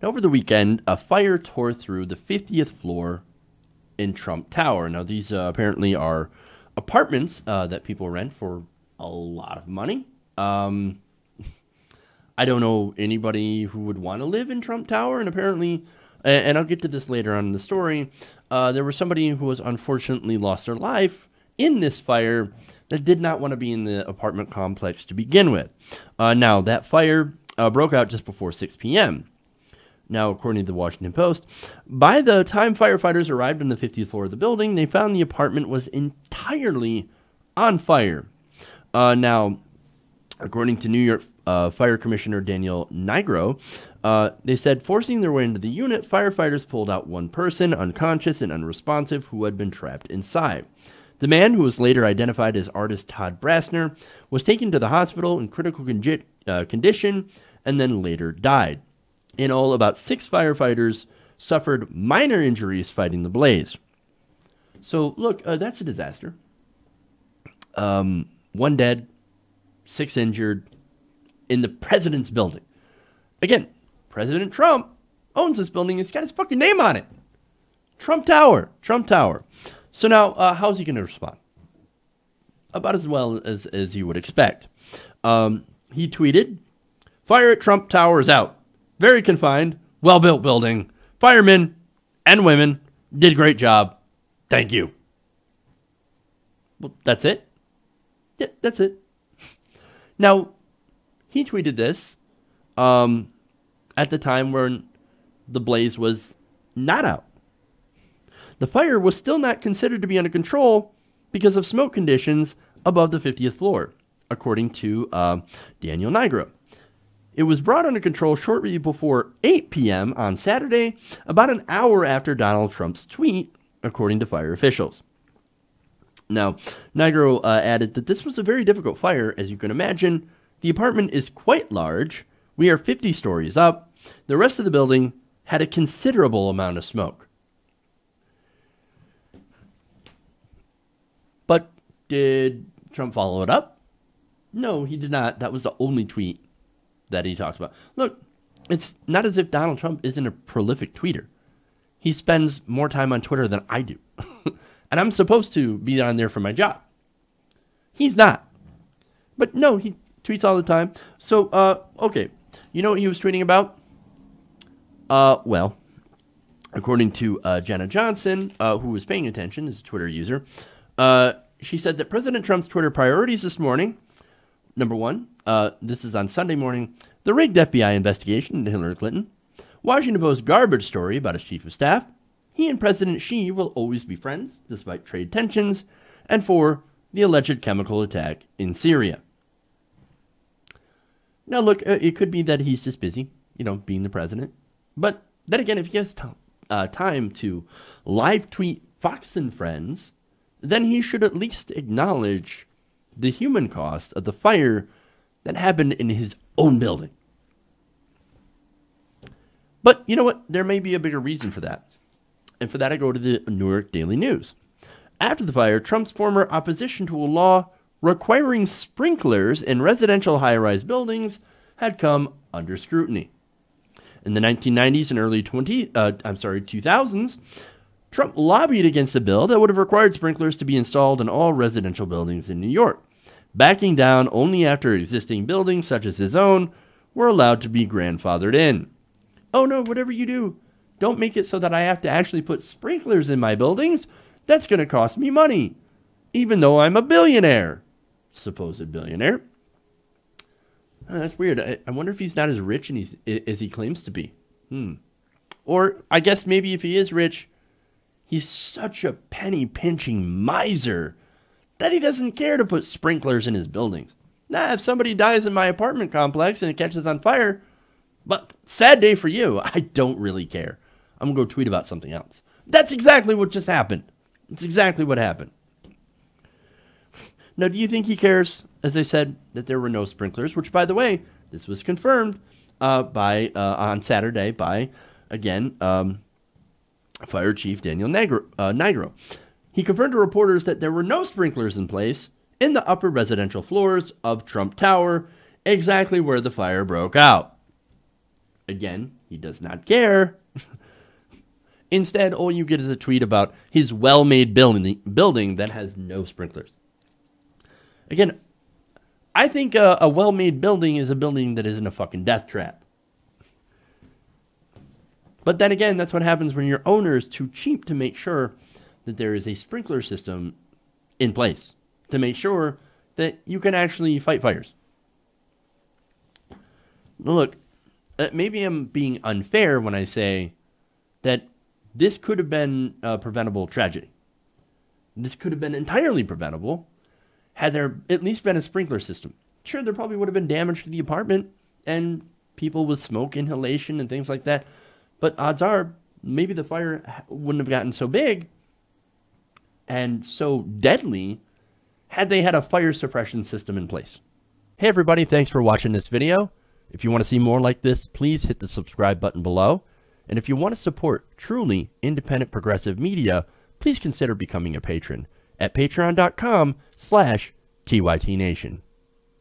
Now, over the weekend, a fire tore through the 50th floor in Trump Tower. Now, these apparently are apartments that people rent for a lot of money. I don't know anybody who would want to live in Trump Tower, and apparently, and I'll get to this later on in the story, there was somebody who was unfortunately lost their life in this fire that did not want to be in the apartment complex to begin with. Now, that fire broke out just before 6 p.m. Now, according to the Washington Post, by the time firefighters arrived on the 50th floor of the building, they found the apartment was entirely on fire. Now, according to New York Fire Commissioner Daniel Nigro, they said, forcing their way into the unit, firefighters pulled out one person, unconscious and unresponsive, who had been trapped inside. The man, who was later identified as artist Todd Brassner, was taken to the hospital in critical condition and then later died. In all, about 6 firefighters suffered minor injuries fighting the blaze. So, look, that's a disaster. 1 dead, 6 injured in the president's building. Again, President Trump owns this building. It's got his fucking name on it. Trump Tower. Trump Tower. So now, how's he going to respond? About as well as you would expect. He tweeted, "Fire at Trump Tower is out. Very confined, well-built building. Firemen and women did a great job. Thank you." Well, that's it? Yeah, that's it. Now, he tweeted this at the time when the blaze was not out. The fire was still not considered to be under control because of smoke conditions above the 50th floor, according to Daniel Nigro. It was brought under control shortly before 8 p.m. on Saturday, about an hour after Donald Trump's tweet, according to fire officials. Now, Nigro added that this was a very difficult fire. As you can imagine, the apartment is quite large. We are 50 stories up. The rest of the building had a considerable amount of smoke. But did Trump follow it up? No, he did not. That was the only tweet that he talks about. Look, it's not as if Donald Trump isn't a prolific tweeter. He spends more time on Twitter than I do. And I'm supposed to be on there for my job. He's not. But no, he tweets all the time. So, okay. You know what he was tweeting about? Well, according to Jenna Johnson, who was paying attention, is a Twitter user, she said that President Trump's Twitter priorities this morning, number 1, this is on Sunday morning, the rigged FBI investigation into Hillary Clinton, Washington Post garbage story about his chief of staff, he and President Xi will always be friends despite trade tensions, and 4, the alleged chemical attack in Syria. Now look, it could be that he's just busy, being the president. But then again, if he has time to live tweet Fox and Friends, then he should at least acknowledge the human cost of the fire that happened in his own building. But you know what? There may be a bigger reason for that. And for that, I go to the New York Daily News. After the fire, Trump's former opposition to a law requiring sprinklers in residential high-rise buildings had come under scrutiny. In the 1990s and early 2000s, Trump lobbied against a bill that would have required sprinklers to be installed in all residential buildings in New York, backing down only after existing buildings, such as his own, were allowed to be grandfathered in. Oh no, whatever you do, don't make it so that I have to actually put sprinklers in my buildings. That's going to cost me money, even though I'm a billionaire. Supposed billionaire. Oh, that's weird. I wonder if he's not as rich as he claims to be. Or I guess maybe if he is rich, he's such a penny-pinching miser that he doesn't care to put sprinklers in his buildings. Nah, if somebody dies in my apartment complex and it catches on fire, but sad day for you, I don't really care. I'm going to go tweet about something else. That's exactly what just happened. It's exactly what happened. Now, do you think he cares, as I said, that there were no sprinklers? Which, by the way, this was confirmed on Saturday by, again, Fire Chief Daniel Nigro. He confirmed to reporters that there were no sprinklers in place in the upper residential floors of Trump Tower, exactly where the fire broke out. Again, He does not care. Instead, all you get is a tweet about his well-made building that has no sprinklers. Again, I think a well-made building is a building that isn't a fucking death trap. But then again, that's what happens when your owner is too cheap to make sure that there is a sprinkler system in place to make sure that you can actually fight fires. Look, maybe I'm being unfair when I say that this could have been a preventable tragedy. This could have been entirely preventable had there at least been a sprinkler system. Sure, there probably would have been damage to the apartment and people with smoke inhalation and things like that. But odds are, maybe the fire wouldn't have gotten so big and so deadly had they had a fire suppression system in place. Hey everybody, thanks for watching this video. If you want to see more like this, please hit the subscribe button below. And if you want to support truly independent progressive media, please consider becoming a patron at patreon.com/TYTNation.